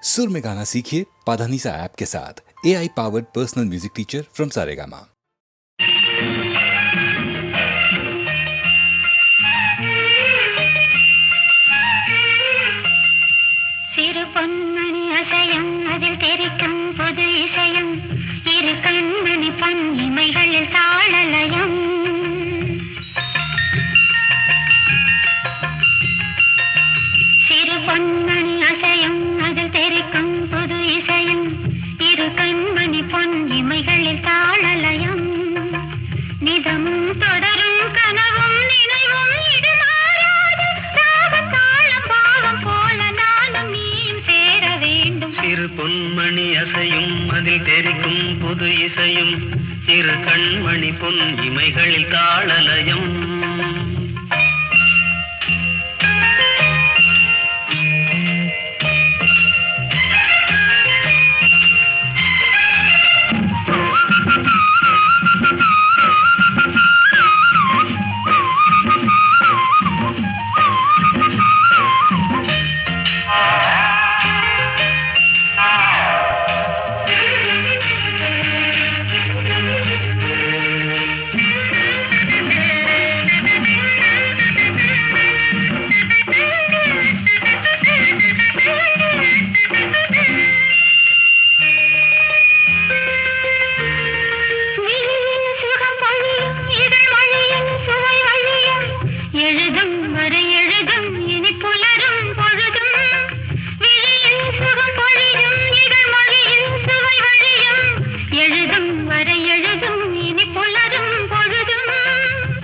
सुर में गाना सीखिए पाधानीसा ऐप के साथ। AI powered personal music teacher from Saregama. சிறு பொன்மணி அசையும் அதில் தெரிக்கும் புது இசையும் இரு கண்மணி பொன் இமைகளில் தாளலயம் சிறு பொன்மணி அசையும் அதில் தெரிக்கும் புது இசையும் இரு கண்மணி பொன் இமைகளில் தாளலயம் நிதமும் தொடரும் கனவும் நினைவும் இது மாறாது ராகத்தாளம் பாவம் போல நானும் நீயும் சேர வேண்டும். சிறு பொன்மணி அசையும் அதில் தெரிக்கும் புது இசையும் இரு கண்மணி பொன் இமைகளில் தாளலயம்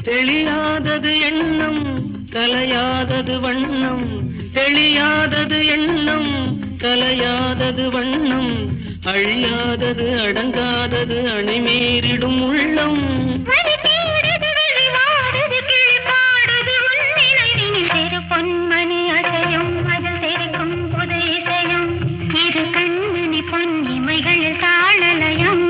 தெளியாதது எண்ணம் கலையாதது வண்ணம் தெளியாதது எண்ணம் கலையாதது வண்ணம் அழியாதது அடங்காதது அணைமீறிடும் உள்ளம் சிறு பொன்மணி அசையும் அதில் தெரிக்கும் புது இசையும் இரு கண்மணி பொன் இமைகளில் தாளலயம்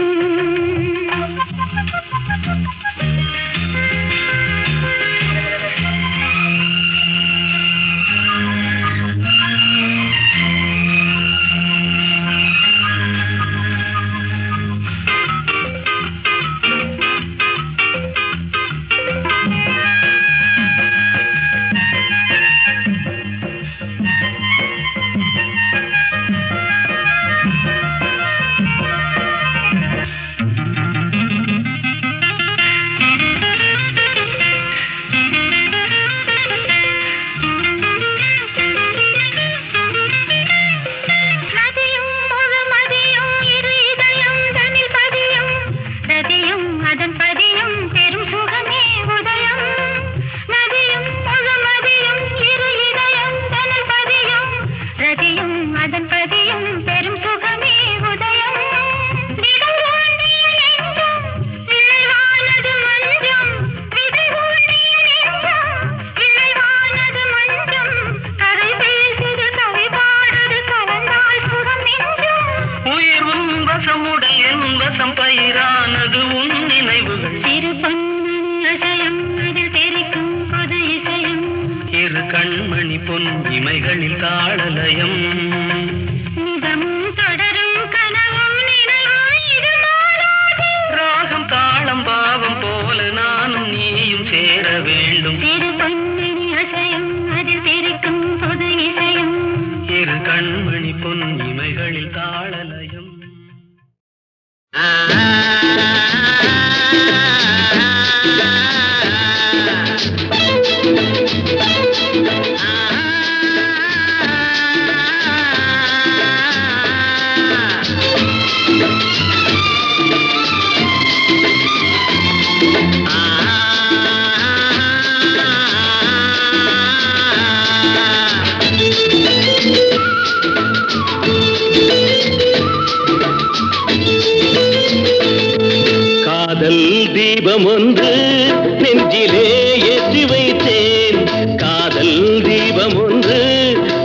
பயிரானது உன் நினைவுகள் சிறு பொன்மணி அசையும் அதில் தெரிக்கும் புது இசையும் இரு கண்மணி பொன் இமைகளில் தாளலயம் நிதமும் தொடரும் கனவும் நினைவும் இது மாறாது ராகம் தாளம் பாவம் போல நானும் நீயும் சேர வேண்டும். சிறு பொன்மணி அசையும் அதில் தெரிக்கும் புது இசையும் இரு கண்மணி பொன் இமைகளில் தாளலயம் தீபம் ஒன்று நெஞ்சிலே ஏற்றி வைத்தேன் காதல் தீபம் ஒன்று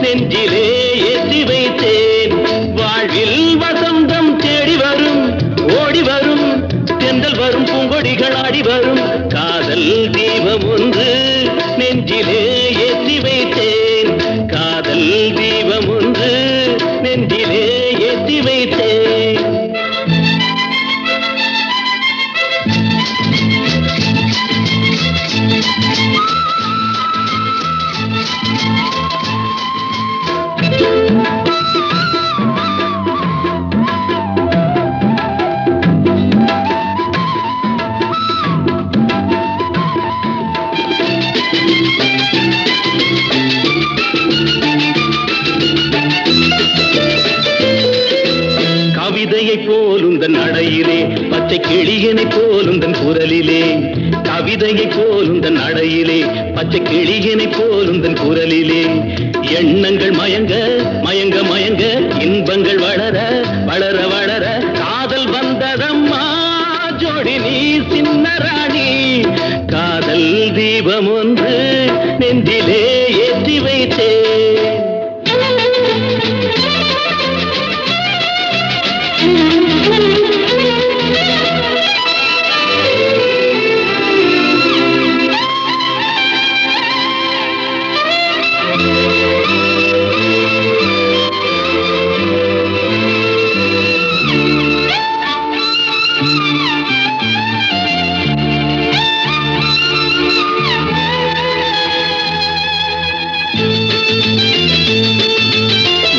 நெஞ்சிலே ஏற்றி வைத்தேன் வாழ்வில் வசந்தம் தேடி வரும் ஓடி வரும் தென்றல் வரும் பூங்கொடிகள் ஆடி வரும் காதல் தீபம் ஒன்று நெஞ்சிலே ஏற்றி வைத்தேன் காதல் தீபம் ஒன்று நெஞ்சிலே கவிதையை போலுந்தன் நடையிலே பச்சை கிளியனை போலுந்தன் குரலிலே கவிதையை போலுந்தன் நடையிலே பச்சை கிளியனை போலுந்தன் குரலிலே எண்ணங்கள் மயங்க மயங்க மயங்க இன்பங்கள் வளர வளர வளர காதல் வந்ததம்மா ஜோடி நீ சின்ன ராணி காதல் தீபம் ஒன்று நெஞ்சிலே ஏற்றி வைத்தேன்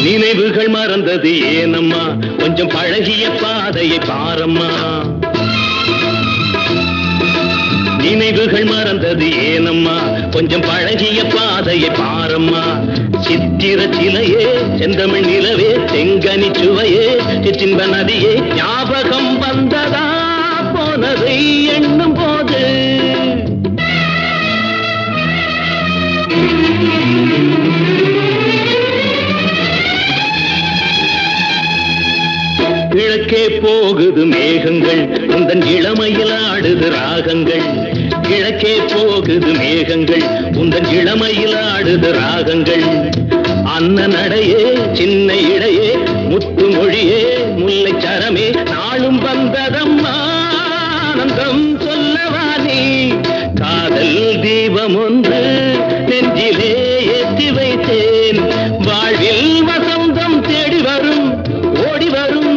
நினைவுகள் மறந்தது ஏனம்மா கொஞ்சம் பழகிய பாதையை பாரம்மா நினைவுகள் மறந்தது ஏனம்மா கொஞ்சம் பழகிய பாதையை பாரம்மா சித்திர சிலையே செந்தமிழ் நிலவே செங்கனி சுவையே சிற்றின்ப நதியே ஞாபகம் வந்ததா போனதை எண்ணும் போது கிழக்கே போகுது மேகங்கள் உந்தன் இளமையில் ஆடுது ராகங்கள் கிழக்கே போகுது மேகங்கள் உந்தன் இளமையில் ஆடுது ராகங்கள் அன்ன நடையே சின்ன இடையே முத்து மொழியே முல்லை சரமே நாளும் வந்ததம்மா ஆனந்தம் சொல்லவா நீ காதல் தீபம் ஒன்று நெஞ்சிலே ஏற்றி வைத்தேன் வாழ்வில் வசந்தம் தேடி வரும் ஓடி வரும்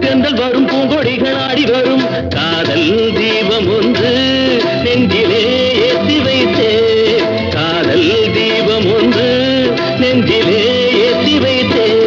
தென்றல் வரும் பூங்கொடிகள் ஆடி வரும் காதல் தீபம் ஒன்று நெஞ்சிலே ஏற்றி வைத்தேன் காதல் தீபம் ஒன்று நெஞ்சிலே ஏற்றி வைத்தேன்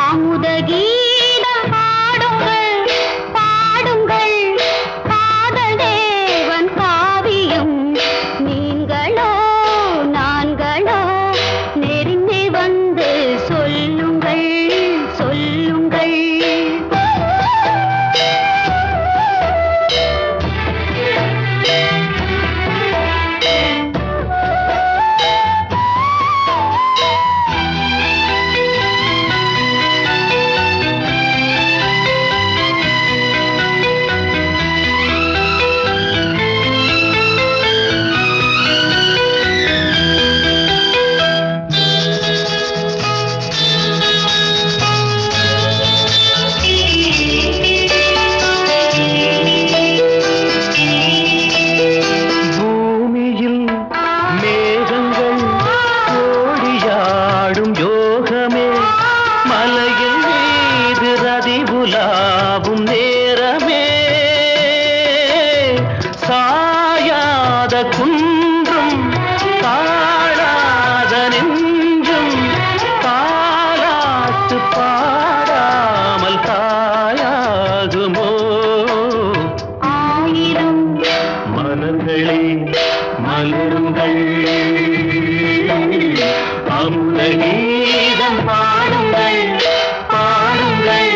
அமுத கீதம் பாடுங்கள் பாடுங்கள் காதல் தேவன் காவியம் நீங்களோ நான்களோ நெருங்கி வந்து சொல்லுங்கள் சொல்லுங்கள் பூமியில் மேகங்கள் ஓடியாடும் யோகமே மலையில் மீது ரதி உலாவும் நேரமே சாயாத குன்றும் காணாத நெஞ்சும் தாலாட்டு பாடாமல் தாயாகுமோ ஆயிரம் மலர்களே மலருங்கள் அமுத கீதம் பாடுங்கள் பாடுங்கள்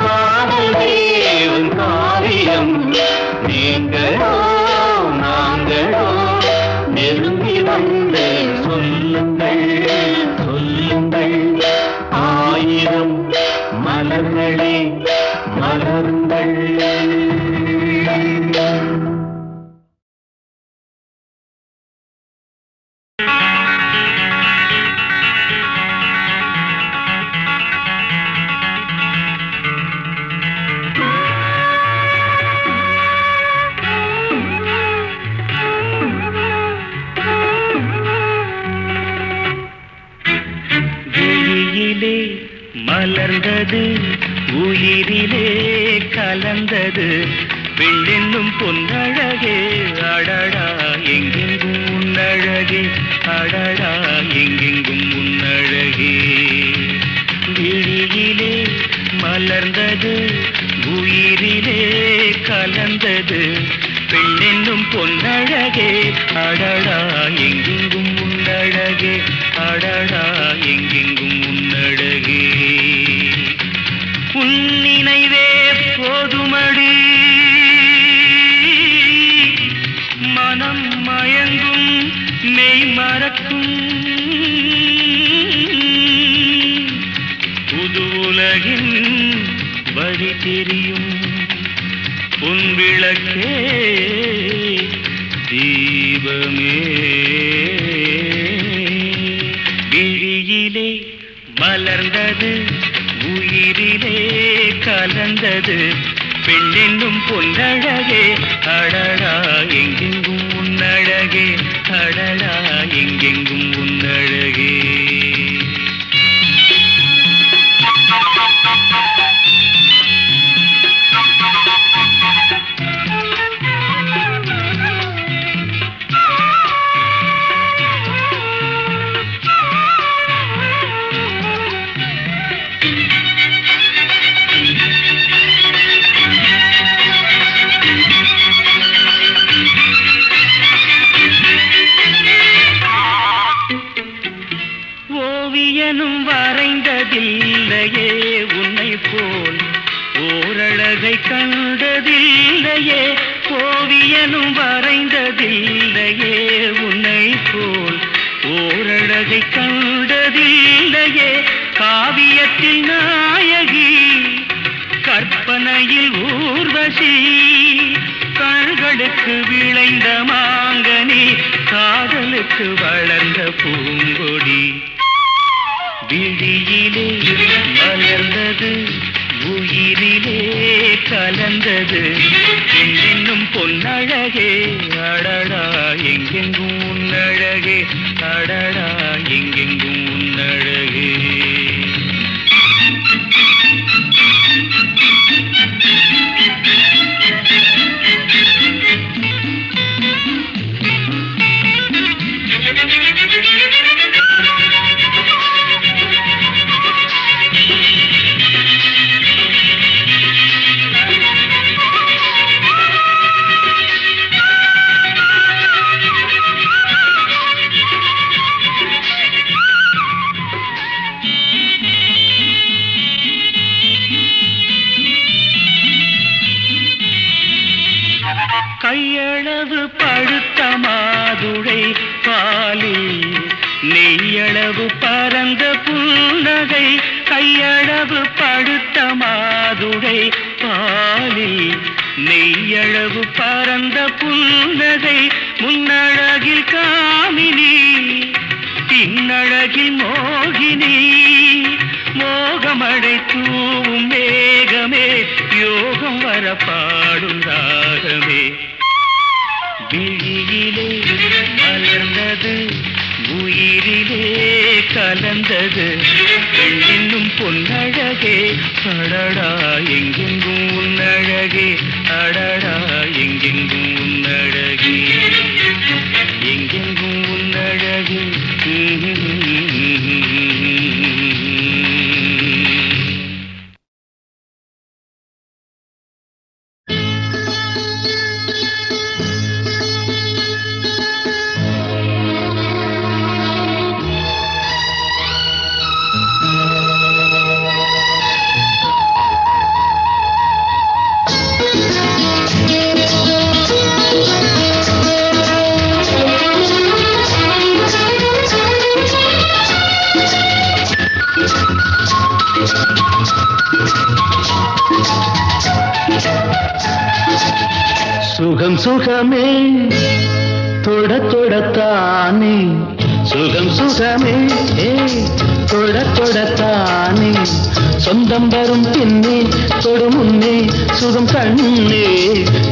காதல் தேவன் காவியம் நீங்களோ நாங்களோ நெருங்கி வந்து சொல்லுங்கள் சொல்லுங்கள் ஆயிரம் மலர்களே மலருங்கள் விழியிலே மலர்ந்தது உயிரிலே கலந்தது பெண்ணென்னும் பொன்னழகே அடடா எங்கெங்கும் உன்னழகே அடடா எங்கெங்கும் உன்னழகே விழியிலே மலர்ந்தது உயிரிலே கலந்தது பெண்ணென்னும் பொன்னழகே அடடா எங்கெங்கும் உன்னழகே அடடா எங்கெங்கும் உன்னழகே உன் நினைவே போதுமடி மனம் மயங்கும் மெய் மறக்கும் புது உலகின் வழி தெரியும் உன் விளக்கே தீபமே விழியிலே மலர்ந்தது உயிரிலே கலந்தது பெண்ணென்னும் பொன்னழகே அடடா எங்கெங்கும் உன்னழகே அடடா எங்கெங்கும் உன்னழகே ஓவியனும் வரைந்ததில்லையே உன்னை போல் ஓரழகை கண்டதில்லையே ஓவியனும் வரைந்ததில்லையே உன்னை போல் ஓரழகை கண்டதில்லையே காவியத்தில் நாயகி கற்பனையில் ஊர்வசி கண்களுக்கு விளைந்த மாங்கனி காதலுக்கு வளர்ந்த பூங்கொடி விழியிலே மலர்ந்தது உயிரிலே கலந்தது என்னும் பொன்னழகே அடடா எங்கெங்கும் உன்னழகே அடடா எங்கெங்கும் உன்னழகே கையளவு பழுத்த மாதுளை பாலில் நெய்யளவு பரந்த புன்னகை கையளவு பழுத்த மாதுளை பாலில் நெய்யளவு பரந்த புன்னகை முன்னழகில் காமினி பின்னழகில் மோகினி மோகமடை தூவும் மேகமே யோகம் வர பாடும் ராகமே விழியிலே மலர்ந்தது உயிரிலே கலந்தது பெண்ணின்னும் பொன்னழகே அடடா எங்கெங்கும் உன்னழகே அடடா எங்கெங்கும் உன்னழகே எங்கெங்கும் உன்னழகே சுகம் சுகமே தொட தொடத்தானே சுகம் சுகமே தொட தொடத்தானே சொந்தம் வரும் பின்னே தொடு முன்னே சுகம் கண்ணே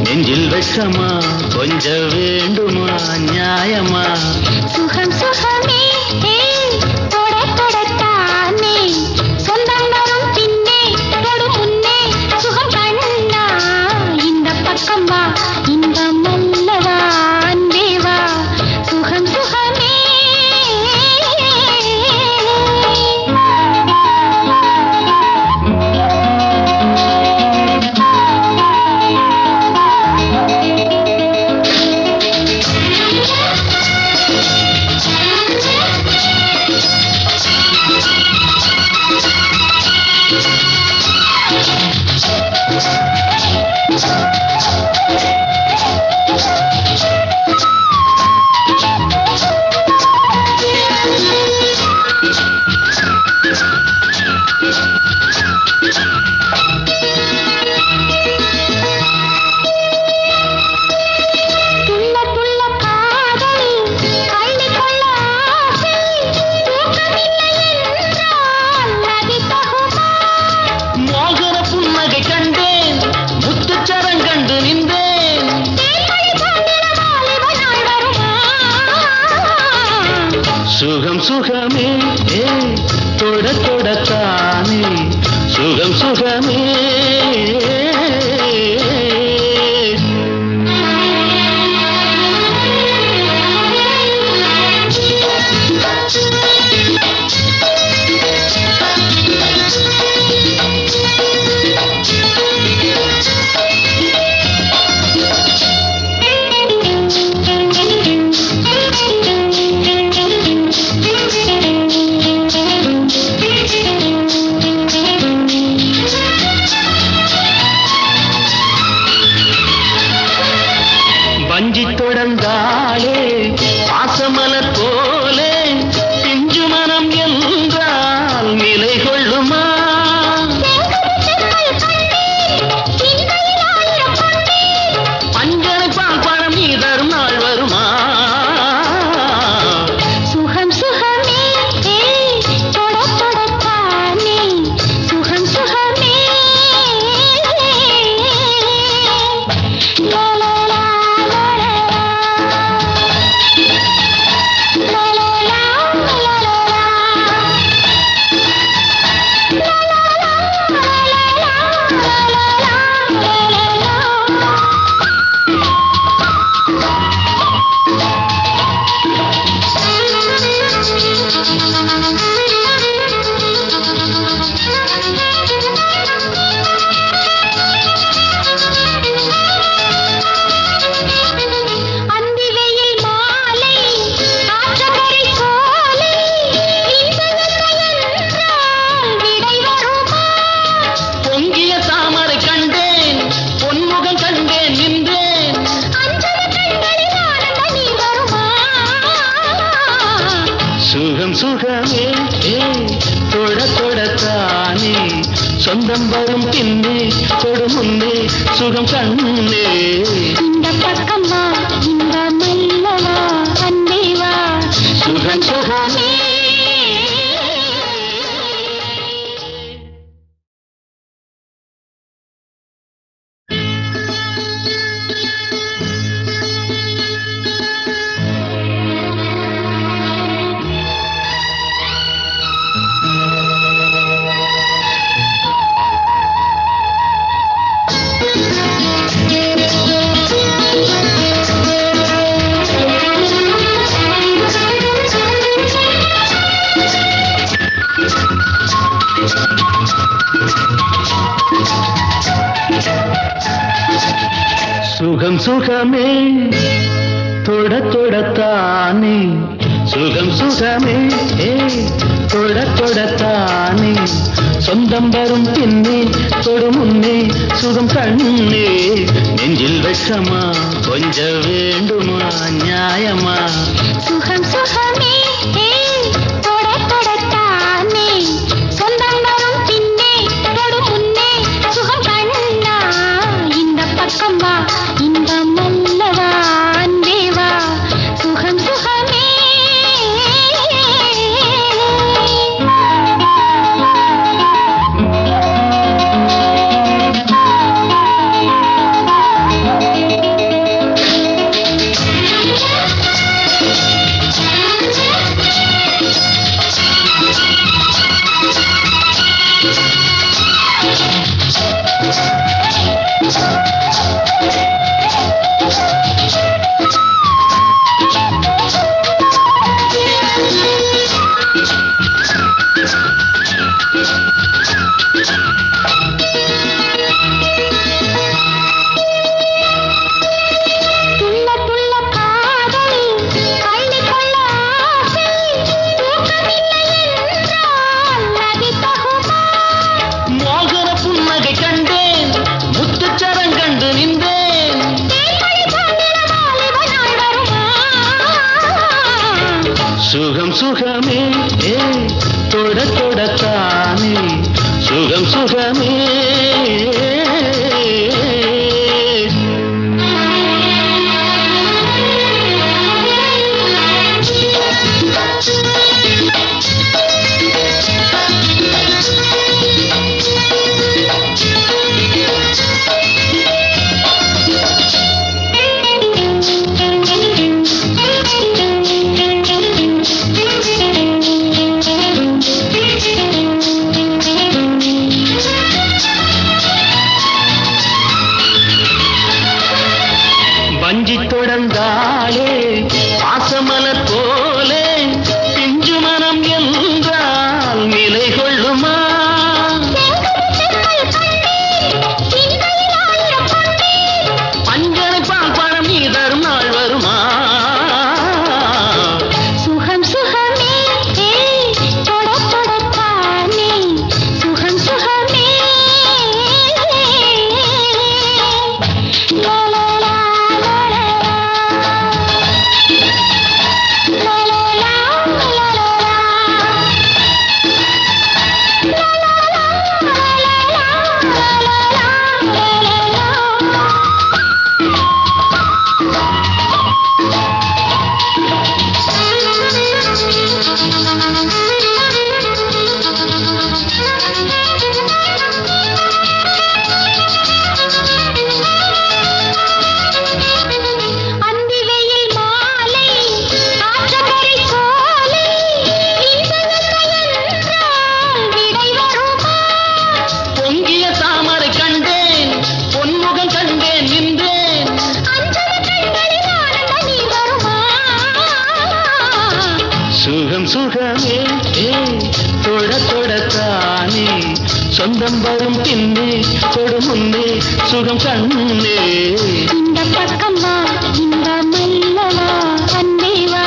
நெஞ்சில் வெட்கமா கொஞ்ச வேண்டுமா நியாயமா சுகம் சுகமே தொட தொடத்தானே சொந்தம் வரும் பின்னே தொடு முன்னே சுகம் கண்ணா இந்த பக்கம் வா இன்பம் அல்லவா அன்பே வா சுகம் சுகமே சுகம் சுகமே தொட தொடத்தானே சுகம் சுகமே சொந்தம் வரும் பின்னே தொடு முன்னே சுகம் கண்ணே இந்த பக்கம் வா இந்த மல்லவா அன்பே வா சுகம் சுகமே சுகம் சுகமே தொட தொடத்தானே சுகம் சுகமே தொட தொடத்தானே சொந்தம் வரும் பின்னே தொடு முன்னே சுகம் கண்ணே நெஞ்சில் வெட்கமா கொஞ்சம் வேண்டுமா நியாயமா சுகம் சுகமே தொட தொடத்தானே சொந்தம் வரும் பின்னே தொடு முன்னே சுகம் கண்ணா இந்த பக்கம் வா இந்த மல்லவா அன்பே வா சுகம் சுகமே சுகம் சுகமே தொட தொடத்தானே சுகம் சுகமே வஞ்சி தொடர்ந்தாலே பாசமலர் போலே பிஞ்சு மனம் என்றால் நிலை கொள்ளுமா பஞ்சனை பால் பழம் நீ தரும் நாள் வருமா சுகம் சுகமே தொட தொடத்தானே சுகம் சுகமே சுகம் சுகமே தொட தொடத்தானே சொந்தம் வரும் பின்னே தொடு முன்னே சுகம் கண்ணே இந்த பக்கம் வா இந்த மல்லவா அன்பே வா